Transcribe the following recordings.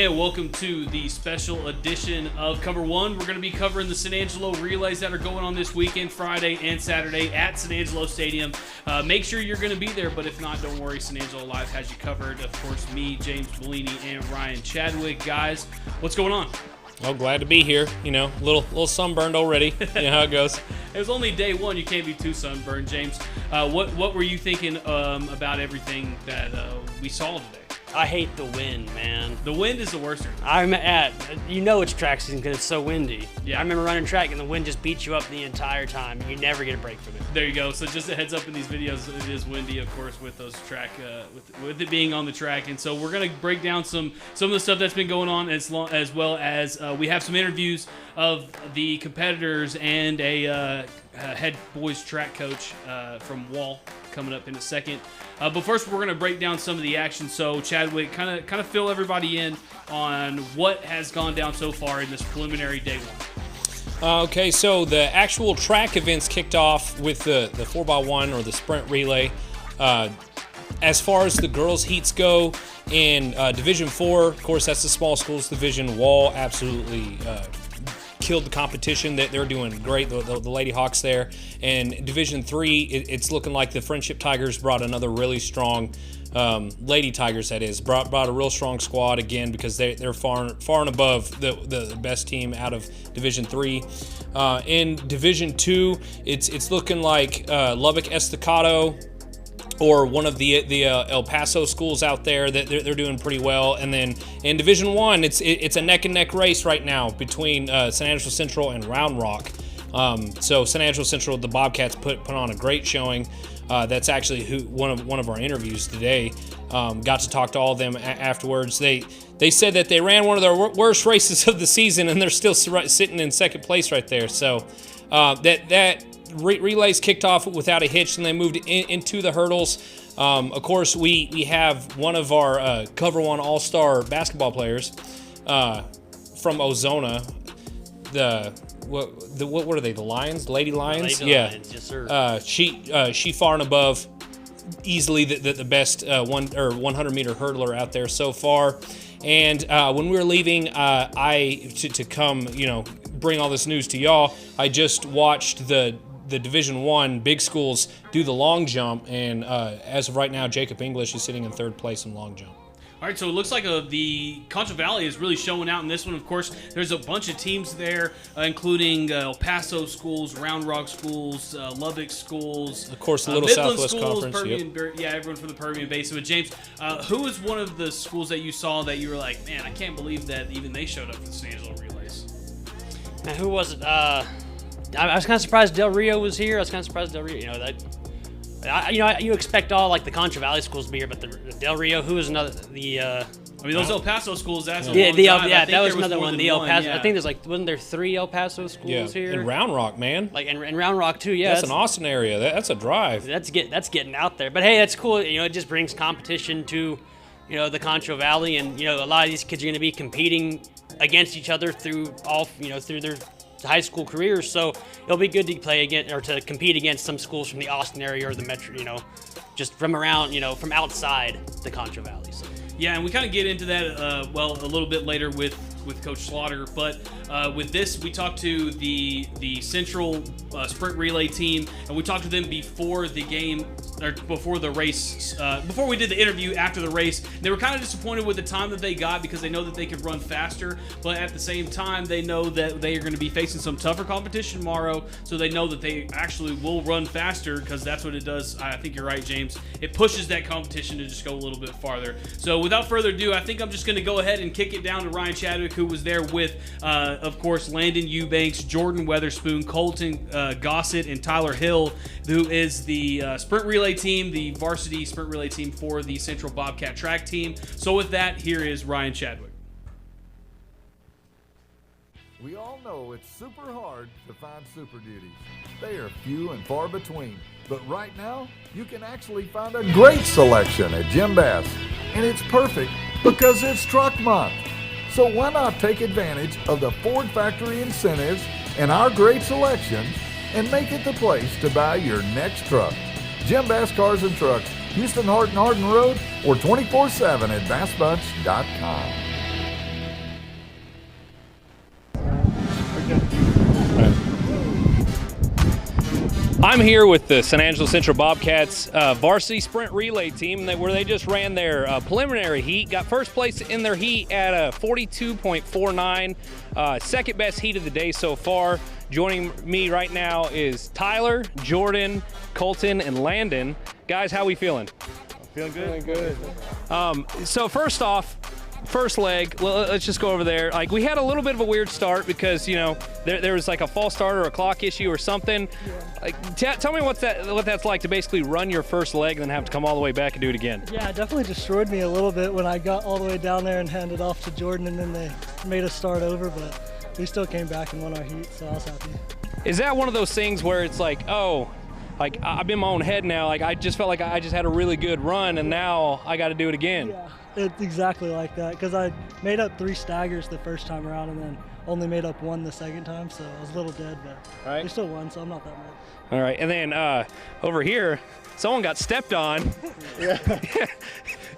And welcome to the special edition of COVER1. We're going to be covering the San Angelo relays that are going on this weekend, Friday and Saturday at San Angelo Stadium. Make sure you're going to be there, but if not, don't worry. San Angelo Live has you covered. Of course, me, James Bellini, and Ryan Chadwick. Guys, what's going on? Well, glad to be here. You know, a little sunburned already. You know how it goes. It was only day one. You can't be too sunburned, James. What were you thinking about everything that we saw today? I hate the wind, man. The wind is the worst. It's track season because it's so windy. Yeah. I remember running track and the wind just beats you up the entire time and you never get a break from it. There you go. So just a heads up in these videos, it is windy, of course, with those track, with it being on the track. And so we're going to break down some of the stuff that's been going on as well as we have some interviews of the competitors and a head boys track coach from Wall coming up in a second. But first, we're going to break down some of the action. So, Chadwick, kind of fill everybody in on what has gone down so far in this preliminary day one. Okay, so the actual track events kicked off with the 4x1 or the sprint relay. As far as the girls' heats go, in Division 4, of course, that's the small schools division. Wall absolutely killed the competition. That they're doing great, the Lady Hawks there. And Division 3, it's looking like the Friendship Tigers brought another really strong Lady Tigers, that is, brought a real strong squad again, because they're far and above the best team out of Division 3. In Division 2, it's looking like Lubbock Estacado or one of the El Paso schools out there, that they're doing pretty well. And then in Division 1, it's a neck-and-neck race right now between San Angelo Central and Round Rock. So San Angelo Central, the Bobcats put on a great showing. That's actually one of our interviews today. Got to talk to all of them afterwards. They said that they ran one of their worst races of the season, and they're still sitting in second place right there. So that relays kicked off without a hitch, and they moved into the hurdles. Of course, we have one of our COVER1 All-Star basketball players from Ozona. What are they? The Lions, Lady Lions? Lady Lions, yes, sir. She far and above, easily the best 100 meter hurdler out there so far. And when we were leaving, to come, bring all this news to y'all, I just watched the Division 1 big schools do the long jump, and as of right now, Jacob English is sitting in third place in long jump. All right, so it looks like the Concho Valley is really showing out in this one. Of course, there's a bunch of teams there, including El Paso schools, Round Rock schools, Lubbock schools. Of course, the Little Midland Southwest schools, Conference. Permian, yeah, everyone from the Permian Basin. But James, who was one of the schools that you saw that you were like, man, I can't believe that even they showed up for the San Angelo relays? Man, who was it? I was kind of surprised Del Rio was here. I was kind of surprised Del Rio, you expect all like the Concho Valley schools to be here, but the Del Rio, who was another those El Paso schools. That's that was another one. The El Paso. Yeah. I think wasn't there 3 El Paso schools here? And Round Rock, man. Like and Round Rock too. Yeah, that's an Austin area. That's a drive. That's getting out there. But hey, that's cool. It just brings competition to, the Concho Valley, and a lot of these kids are going to be competing against each other through their high school careers, so it'll be good to play against or to compete against some schools from the Austin area or the metro, just from around, from outside the Concho Valley. So. Yeah, and we kind of get into that a little bit later with Coach Slaughter, but with this, we talked to the Central Sprint Relay team, and we talked to them before the game, or before the race, before we did the interview after the race. They were kind of disappointed with the time that they got, because they know that they could run faster, but at the same time, they know that they are going to be facing some tougher competition tomorrow, so they know that they actually will run faster, because that's what it does. I think you're right, James. It pushes that competition to just go a little bit farther. So without further ado, I think I'm just going to go ahead and kick it down to Ryan Chadwick, who was there with, of course, Landon Eubanks, Jordan Weatherspoon, Colton Gossett, and Tyler Hill, who is the sprint relay team, the varsity sprint relay team for the Central Bobcat track team. So with that, here is Ryan Chadwick. We all know it's super hard to find super duties. They are few and far between. But right now, you can actually find a great selection at Jim Bass. And it's perfect because it's Truck Month. So why not take advantage of the Ford Factory incentives and our great selections and make it the place to buy your next truck. Jim Bass Cars and Trucks, Houston Hart and Hardin Road, or 24/7 at bassbunch.com. I'm here with the San Angelo Central Bobcats varsity sprint relay team where they just ran their preliminary heat, got first place in their heat at a 42.49, second best heat of the day so far. Joining me right now is Tyler, Jordan, Colton, and Landon. Guys, how we feeling? Feeling good. Feeling good. So first off, first leg, let's just go over there. Like, we had a little bit of a weird start because, you know, there was like a false start or a clock issue or something. Yeah. Like, tell me what that's like to basically run your first leg and then have to come all the way back and do it again. Yeah, it definitely destroyed me a little bit when I got all the way down there and handed off to Jordan, and then they made us start over, but we still came back and won our heat, so I was happy. Is that one of those things where it's like, oh, like I'm in my own head now, like I just felt like I just had a really good run and now I got to do it again? Yeah, it's exactly like that, because I made up 3 staggers the first time around and then only made up 1 the second time, so I was a little dead, but we still won, so I'm not that mad. All right, and then over here, someone got stepped on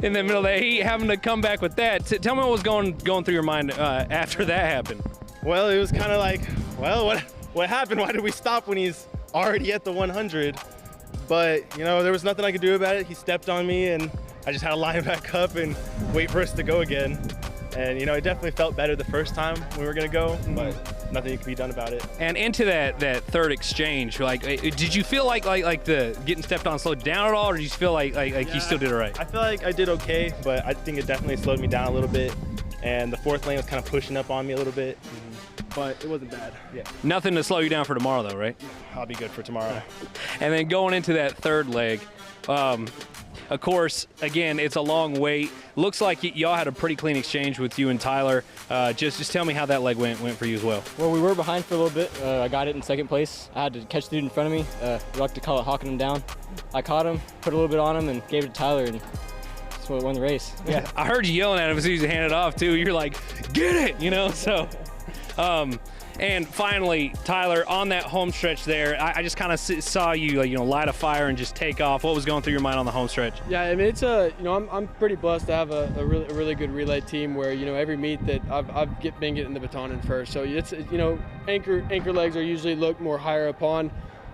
in the middle of the heat, having to come back with that. Tell me what was going through your mind after that happened. Well, it was kind of like, well, what happened? Why did we stop when he's already at the 100? But, you know, there was nothing I could do about it. He stepped on me, and I just had to line back up and wait for us to go again. And, you know, it definitely felt better the first time we were going to go, but nothing could be done about it. And into that third exchange, like, did you feel like the getting stepped on slowed down at all, or did you feel like you still did it right? I feel like I did okay, but I think it definitely slowed me down a little bit. And the fourth lane was kind of pushing up on me a little bit, but it wasn't bad. Yeah. Nothing to slow you down for tomorrow, though, right? I'll be good for tomorrow. And then going into that third leg, of course, again, it's a long wait. Looks like y'all had a pretty clean exchange with you and Tyler. Just tell me how that leg went for you as well. Well, we were behind for a little bit. I got it in second place. I had to catch the dude in front of me. We like to call it hawking him down. I caught him, put a little bit on him, and gave it to Tyler, and that's what won the race. Yeah, I heard you yelling at him as soon as you handed it off, too. You're like, get it, you know? So, and finally, Tyler, on that home stretch there, I just kind of saw you, like, you know, light a fire and just take off. What was going through your mind on the home stretch? Yeah, I mean, it's you know, I'm pretty blessed to have a really good relay team where, you know, every meet that I've been getting the baton in first. So it's, you know, anchor legs are usually looked more higher upon.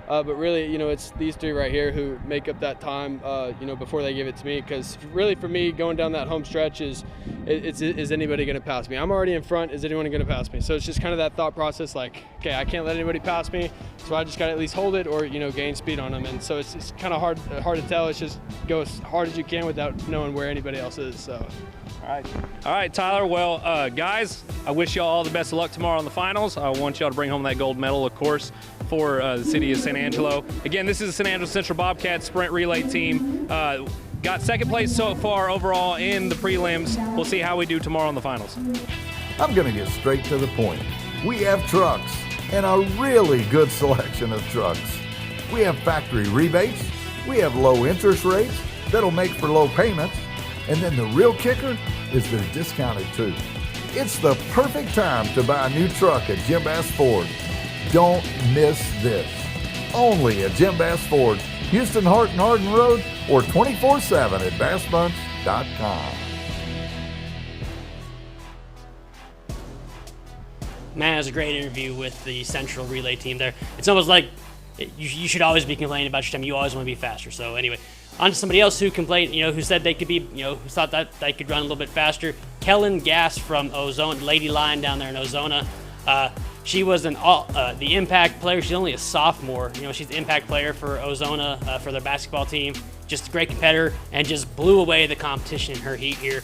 But really, you know, it's these 3 right here who make up that time, you know, before they give it to me. Because really, for me, going down that home stretch is anybody going to pass me? I'm already in front. Is anyone going to pass me? So it's just kind of that thought process, like, okay, I can't let anybody pass me, so I just got to at least hold it or, you know, gain speed on them. And so it's kind of hard to tell. It's just go as hard as you can without knowing where anybody else is. So. All right, Tyler. Well, guys, I wish y'all all the best of luck tomorrow in the finals. I want y'all to bring home that gold medal, of course, for the city of San Angelo. Again, this is the San Angelo Central Bobcats sprint relay team. Got second place so far overall in the prelims. We'll see how we do tomorrow in the finals. I'm going to get straight to the point. We have trucks, and a really good selection of trucks. We have factory rebates. We have low interest rates that'll make for low payments. And then the real kicker is they're discounted too. It's the perfect time to buy a new truck at Jim Bass Ford. Don't miss this. Only at Jim Bass Ford, Houston, Hart, and Hardin Road, or 24/7 at bassbunch.com. Man, it was a great interview with the Central Relay team there. It's almost like you should always be complaining about your time. You always want to be faster. So anyway, on to somebody else who complained, you know, who said they could be, you know, who thought that they could run a little bit faster. Kellen Gass from Ozona, Lady Lion down there in Ozona. She was the impact player. She's only a sophomore. You know, she's the impact player for Ozona for their basketball team. Just a great competitor and just blew away the competition in her heat here.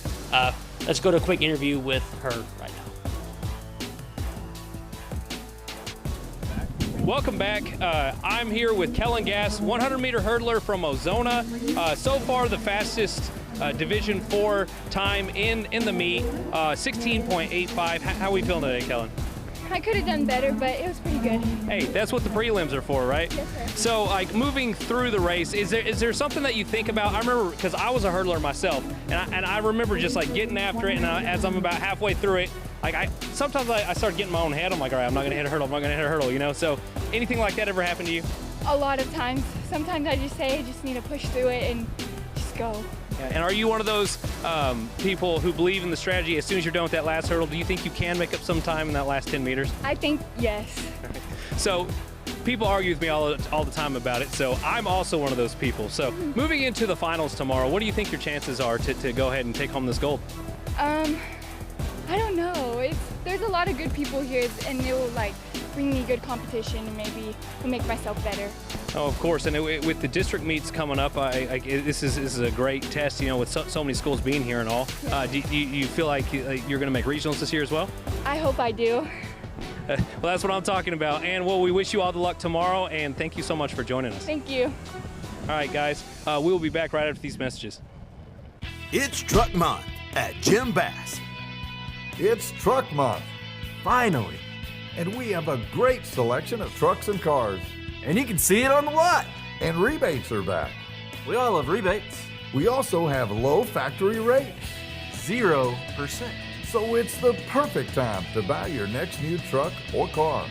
Let's go to a quick interview with her right now. Welcome back. I'm here with Kellen Gass, 100-meter hurdler from Ozona. So far, the fastest Division IV time in the meet, 16.85. How are we feeling today, Kellen? I could have done better, but it was pretty good. Hey, that's what the prelims are for, right? Yes, sir. So, like, moving through the race, is there something that you think about? I remember, because I was a hurdler myself, and I remember just, like, getting after it, and as I'm about halfway through it, like, sometimes I start getting my own head. I'm like, all right, I'm not going to hit a hurdle, I'm not going to hit a hurdle, you know? So, anything like that ever happen to you? A lot of times. Sometimes I just say I just need to push through it and just go. And are you one of those people who believe in the strategy as soon as you're done with that last hurdle? Do you think you can make up some time in that last 10 meters? I think yes. So people argue with me all the time about it, so I'm also one of those people. So moving into the finals tomorrow, what do you think your chances are to go ahead and take home this gold? I don't know. There's a lot of good people here, and it will like bring me good competition, and maybe will make myself better. Oh, of course. And with the district meets coming up, this is a great test. You know, with so many schools being here and all. Do you feel like you're going to make regionals this year as well? I hope I do. Well, that's what I'm talking about. And well, we wish you all the luck tomorrow, and thank you so much for joining us. Thank you. All right, guys. We will be back right after these messages. It's Truck Month at Jim Bass. It's Truck Month, Finally. and we have a great selection of trucks and cars. And you can see it on the lot. And rebates are back. We all love rebates. We also have low factory rates. 0%. So it's the perfect time to buy your next new truck or car.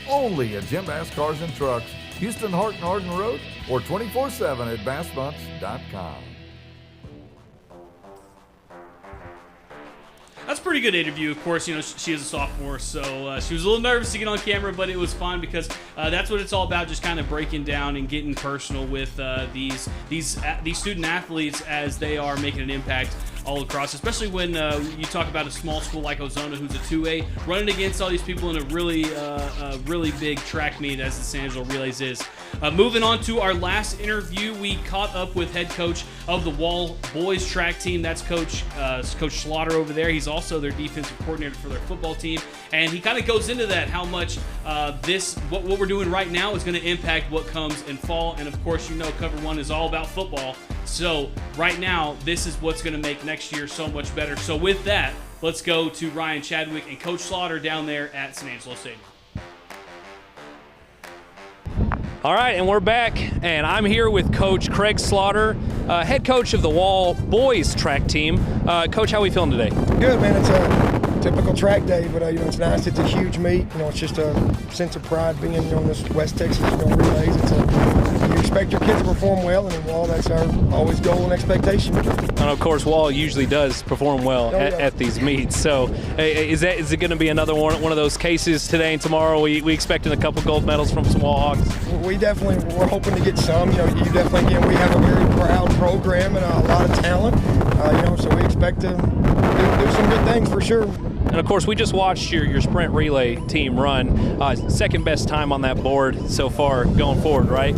Only at Jim Bass Cars and Trucks, Houston, Hart and Arden Road, or 24/7 at bassbunts.com. That's a pretty good interview. Of course, you know, she is a sophomore, so she was a little nervous to get on camera, but it was fun because that's what it's all about, just kind of breaking down and getting personal with these student athletes as they are making an impact all across, especially when you talk about a small school like Ozona, who's a 2A, running against all these people in a really big track meet as the San Angelo Relays is. Moving on to our last interview, we caught up with head coach of the Wall boys track team. That's Coach Slaughter over there. He's also their defensive coordinator for their football team, and he kind of goes into that, how much what we're doing right now is going to impact what comes in fall. And of course, you know, COVER1 is all about football. So right now, this is what's going to make next year so much better. So with that, let's go to Ryan Chadwick and Coach Slaughter down there at San Angelo Stadium. All right, and we're back, and I'm here with Coach Craig Slaughter, head coach of the Wall boys track team. Coach, how are we feeling today? Good, man. It's a typical track day, but you know, it's nice. It's a huge meet. You know, it's just a sense of pride being on this West Texas relays. You expect your kids to perform well, and in Wall, that's our always goal and expectation. And of course, Wall usually does perform well at these meets. So, is it going to be another one of those cases today and tomorrow? We expecting a couple gold medals from some Wall Hawks? We're hoping to get some. You know, we have a very proud program and a lot of talent. You know, so we expect to do some good things for sure. And of course, we just watched your sprint relay team run. Second best time on that board so far going forward, right?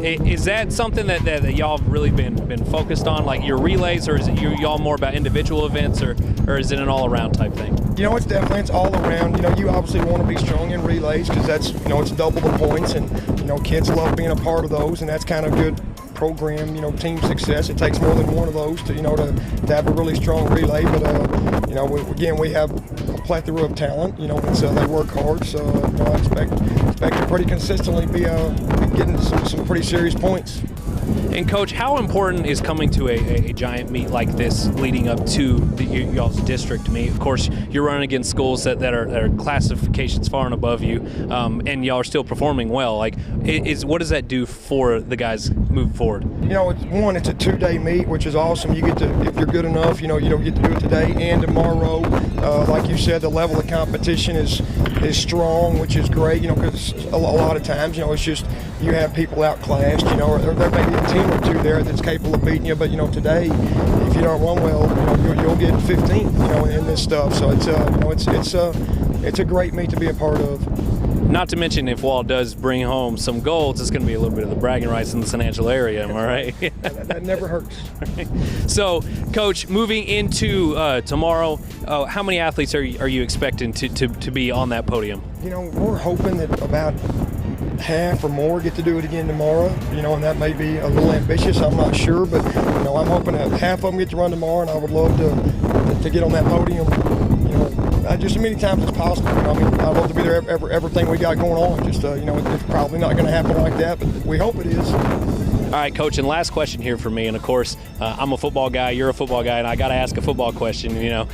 Is that something that y'all have really been focused on, like your relays, or is it y'all more about individual events, or is it an all-around type thing? You know, it's all around. You know, you obviously want to be strong in relays because that's, you know, it's double the points, and you know, kids love being a part of those, and that's kind of good program, you know, team success. It takes more than one of those to have a really strong relay. But you know, we have a plethora of talent. You know, and so they work hard. So you know, I expect to pretty consistently be getting some pretty serious points. And Coach, how important is coming to a giant meet like this leading up to y'all's district meet? Of course, you're running against schools that are classifications far and above you, and y'all are still performing well. Like, what does that do for the guys moving forward? You know, it's a 2-day meet, which is awesome. You get to, if you're good enough, you know, you don't get to do it today and tomorrow. Like you said, the level of competition is strong, which is great. You know, because a lot of times, you know, it's just you have people outclassed. You know, or there may be a team or two there that's capable of beating you, but you know, today, if you don't run well, you know, you'll get 15, you know, in this stuff. So it's it's a great meet to be a part of. Not to mention, if Wall does bring home some golds, it's going to be a little bit of the bragging rights in the San Angelo area. Am I right? That never hurts. So, Coach, moving into tomorrow, how many athletes are you expecting to be on that podium? You know, we're hoping that about half or more get to do it again tomorrow, you know, and that may be a little ambitious, I'm not sure, but you know, I'm hoping that half of them get to run tomorrow, and I would love to get on that podium, you know, just as many times as possible. You know, I mean, I'd love to be there everything we got going on. Just you know, it's probably not going to happen like that, but we hope it is. All right, Coach, and last question here for me, and of course, I'm a football guy, you're a football guy, and I got to ask a football question, you know.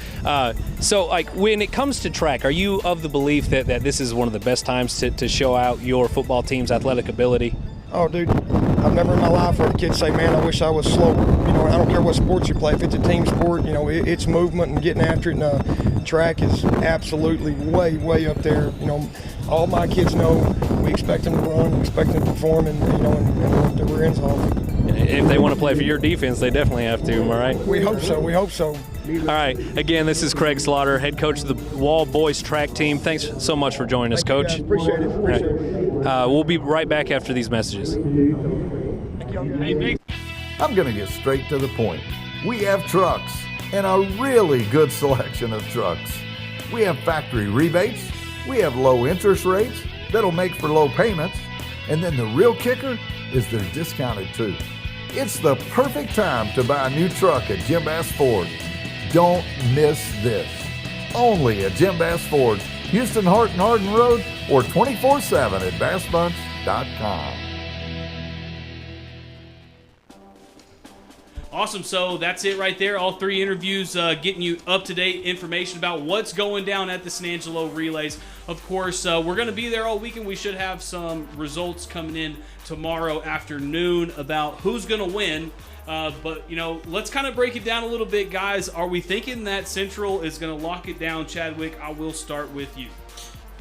So, like, when it comes to track, are you of the belief that this is one of the best times to show out your football team's athletic ability? Oh, dude, I've never in my life heard a kid say, man, I wish I was slower. You know, I don't care what sports you play. If it's a team sport, you know, it's movement and getting after it. And track is absolutely way up there. You know, all my kids know we expect them to run, we expect them to perform, and work their rear ends off. And if they want to play for your defense, they definitely have to. Am I right? We hope so. All right. Again, this is Craig Slaughter, head coach of the Wall Boys track team. Thanks so much for joining us, Coach. Appreciate it. We'll be right back after these messages. I'm going to get straight to the point. We have trucks, and a really good selection of trucks. We have factory rebates, we have low interest rates that'll make for low payments, and then the real kicker is they're discounted too. It's the perfect time to buy a new truck at Jim Bass Ford. Don't miss this. Only at Jim Bass Ford, Houston Hart and Hardin Road, or 24/7 at bassbunch.com. Awesome. So that's it right there. All 3 interviews getting you up-to-date information about what's going down at the San Angelo Relays. Of course, we're going to be there all weekend. We should have some results coming in tomorrow afternoon about who's going to win. But, you know, let's kind of break it down a little bit, guys. Are we thinking that Central is going to lock it down? Chadwick, I will start with you.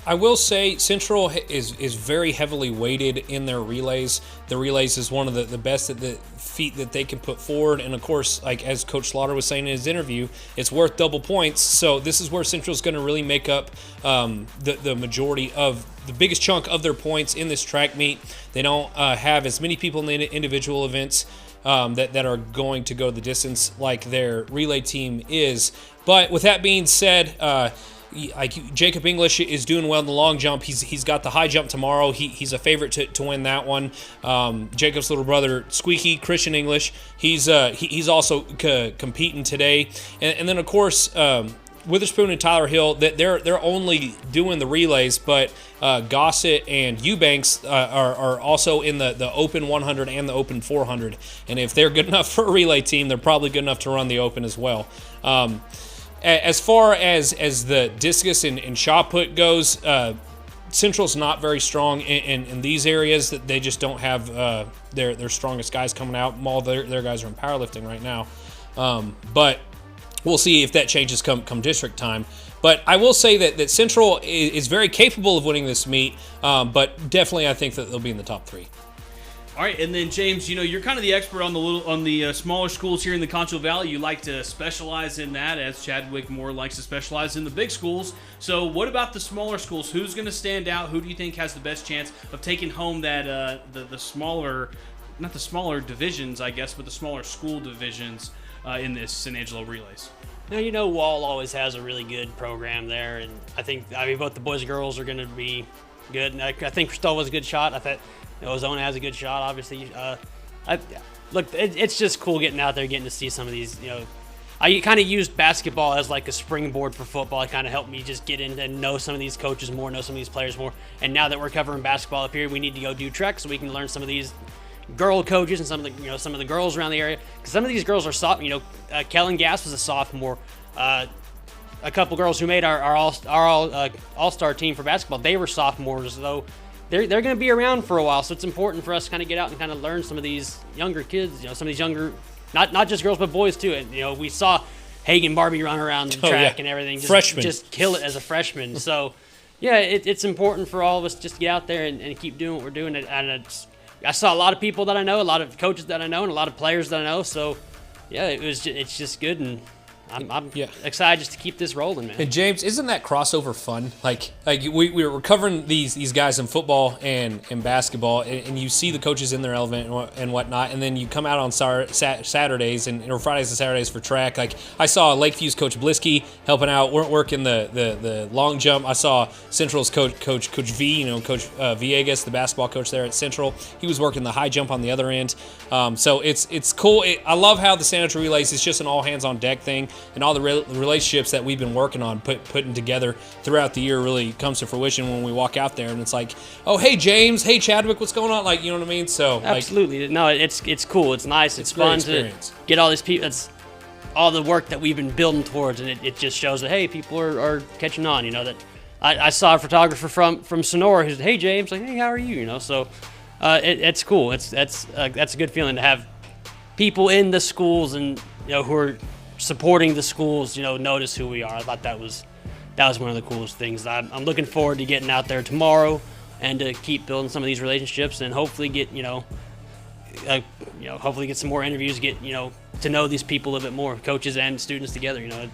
I will say Central is very heavily weighted in their relays. The relays is one of the best at the feat that they can put forward. And, of course, like as Coach Slaughter was saying in his interview, it's worth double points. So this is where Central is going to really make up the majority of the biggest chunk of their points in this track meet. They don't have as many people in the individual events that are going to go the distance like their relay team is. But with that being said, like Jacob English is doing well in the long jump. He's got the high jump tomorrow. He's a favorite to win that one. Jacob's little brother Squeaky, Christian English, he's also competing today. And then of course Witherspoon and Tyler Hill, they're only doing the relays, but Gossett and Eubanks are also in the Open 100 and the Open 400. And if they're good enough for a relay team, they're probably good enough to run the Open as well. As far as the discus and shot put goes, Central's not very strong in these areas. That they just don't have their strongest guys coming out. All their guys are in powerlifting right now. But we'll see if that changes come district time. But I will say that Central is very capable of winning this meet, but definitely I think that they'll be in the top 3. All right, and then James, you know, you're kind of the expert on the smaller schools here in the Concho Valley. You like to specialize in that, as Chadwick more likes to specialize in the big schools. So what about the smaller schools? Who's going to stand out? Who do you think has the best chance of taking home that the smaller, not the smaller divisions, I guess, but the smaller school divisions in this San Angelo Relays? Now, you know, Wall always has a really good program there, and I mean, both the boys and girls are going to be good. And I think Cristova's a good shot. I thought Ozona has a good shot, obviously. Look, it's just cool getting out there, getting to see some of these, you know. I kind of used basketball as like a springboard for football. It kind of helped me just get in and know some of these coaches more, know some of these players more. And now that we're covering basketball up here, we need to go do track so we can learn some of these girl coaches and some of the girls around the area. Because some of these girls are Kellen Gass was a sophomore. A couple girls who made our all-star team for basketball, they were sophomores, though. They're going to be around for a while, so it's important for us to kind of get out and kind of learn some of these younger kids, you know, some of these younger, not just girls, but boys too. And, you know, we saw Hagen Barbie run around the track and everything. Just kill it as a freshman. So, yeah, it's important for all of us just to get out there and keep doing what we're doing. And I saw a lot of people that I know, a lot of coaches that I know, and a lot of players that I know. So, yeah, it's just good, and I'm excited just to keep this rolling, man. And James, isn't that crossover fun? Like we were covering these guys in football and basketball, and you see the coaches in their element and whatnot, and then you come out on Saturdays or Fridays and Saturdays for track. Like I saw Lakeview's Coach Blisky helping out, working the long jump. I saw Central's Coach V, you know, Coach Villegas, the basketball coach there at Central. He was working the high jump on the other end. So it's cool. I love how the San Angelo Relays is just an all hands on deck thing. And all the relationships that we've been working on, putting together throughout the year really comes to fruition when we walk out there. And it's like, oh, hey, James, hey, Chadwick, what's going on? Like, you know what I mean? So absolutely. No, it's cool. It's nice. It's fun to get all these people. It's all the work that we've been building towards. And it just shows that, hey, people are catching on. You know, that I saw a photographer from Sonora who said, hey, James, like, hey, how are you? You know, so it's cool. That's a good feeling to have people in the schools and, you know, who are supporting the schools, you know, notice who we are. I thought that was that was one of the coolest things. I'm looking forward to getting out there tomorrow and to keep building some of these relationships and hopefully get, hopefully get some more interviews, get, to know these people a little bit more, coaches and students together,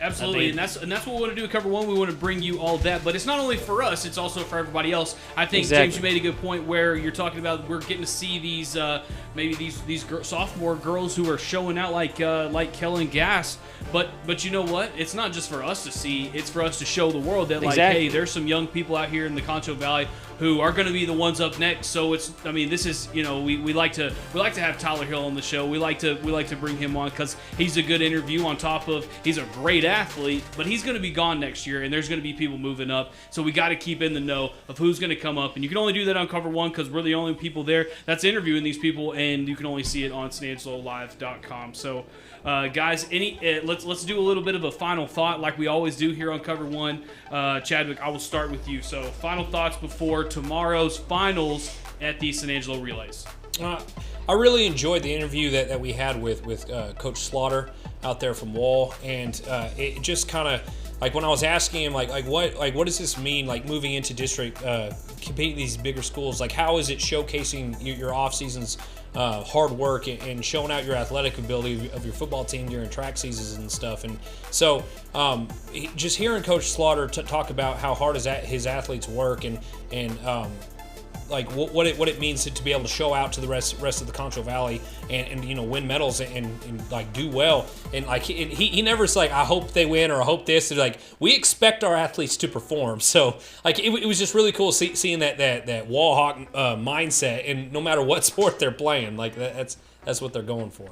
Absolutely, and that's what we want to do at Cover One. We want to bring you all that, but it's not only for us; it's also for everybody else. I think Exactly. James, you made a good point where you're talking about we're getting to see these maybe these sophomore girls who are showing out like Kellen Gass. But you know what? It's not just for us to see; it's for us to show the world that Exactly. hey, there's some young people out here in the Concho Valley who are going to be the ones up next. So this is we like to have Tyler Hill on the show. We like to bring him on because he's a good interview. On top of he's a great athlete, but he's going to be gone next year, and there's going to be people moving up. So we got to keep in the know of who's going to come up, and you can only do that on Cover One because we're the only people there that's interviewing these people, and you can only see it on SanAngeloLive.com. So, guys, let's do a little bit of a final thought like we always do here on Cover One. Chadwick, I will start with you. So, final thoughts before tomorrow's finals at the San Angelo Relays. I really enjoyed the interview that we had with Coach Slaughter out there from Wall, and it just kind of like when I was asking him what does this mean, like moving into district, competing these bigger schools, like how is it showcasing your off seasons hard work and showing out your athletic ability of your football team during track seasons and stuff. And so just hearing Coach Slaughter talk about how hard his athletes work and like what it means to be able to show out to the rest of the Concho Valley and win medals and like do well, and like he never's like I hope they win or I hope this. They're like we expect our athletes to perform. So like it was just really cool seeing that Wall Hawk mindset, and no matter what sport they're playing, like that's what they're going for.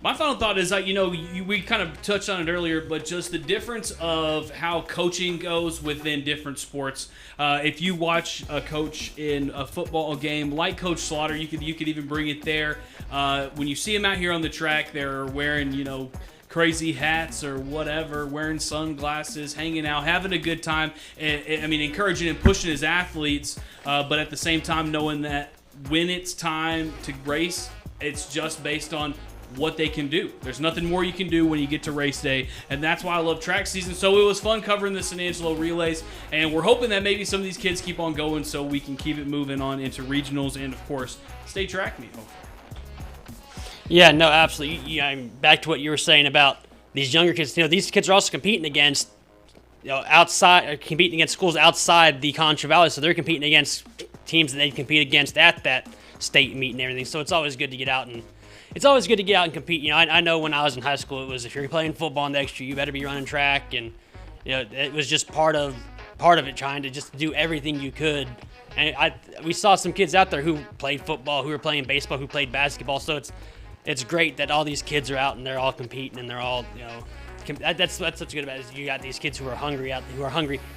My final thought is, we kind of touched on it earlier, but just the difference of how coaching goes within different sports. If you watch a coach in a football game like Coach Slaughter, you could even bring it there. When you see him out here on the track, they're wearing, crazy hats or whatever, wearing sunglasses, hanging out, having a good time. Encouraging and pushing his athletes, but at the same time knowing that when it's time to race, it's just based on what they can do. There's nothing more you can do when you get to race day, and that's why I love track season. So it was fun covering the San Angelo Relays, and we're hoping that maybe some of these kids keep on going so we can keep it moving on into regionals and, of course, state track meet, hopefully. Yeah, no, absolutely. Yeah, back to what you were saying about these younger kids. These kids are also competing against, competing against schools outside the Concho Valley, so they're competing against teams that they compete against at that state meet and everything. So it's always good to get out and compete. I know when I was in high school, it was if you're playing football next year, you better be running track, and it was just part of it, trying to just do everything you could. And we saw some kids out there who played football, who were playing baseball, who played basketball. So it's great that all these kids are out and they're all competing and they're all that's what's good about it, is you got these kids who are hungry,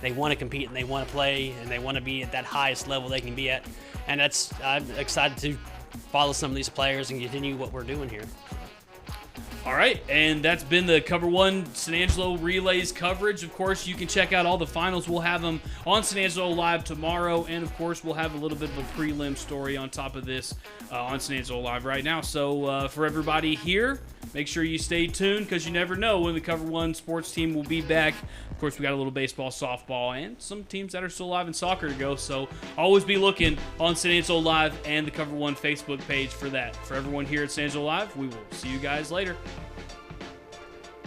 they want to compete and they want to play and they want to be at that highest level they can be at, and I'm excited to follow some of these players and continue what we're doing here. All right, and that's been the Cover One San Angelo Relays coverage. Of course, you can check out all the finals. We'll have them on San Angelo Live tomorrow, and of course, we'll have a little bit of a prelim story on top of this on San Angelo Live right now. So for everybody here, make sure you stay tuned because you never know when the Cover One sports team will be back. Of course, we got a little baseball, softball, and some teams that are still alive in soccer to go. So always be looking on San Angelo Live and the Cover One Facebook page for that. For everyone here at San Angelo Live, we will see you guys later.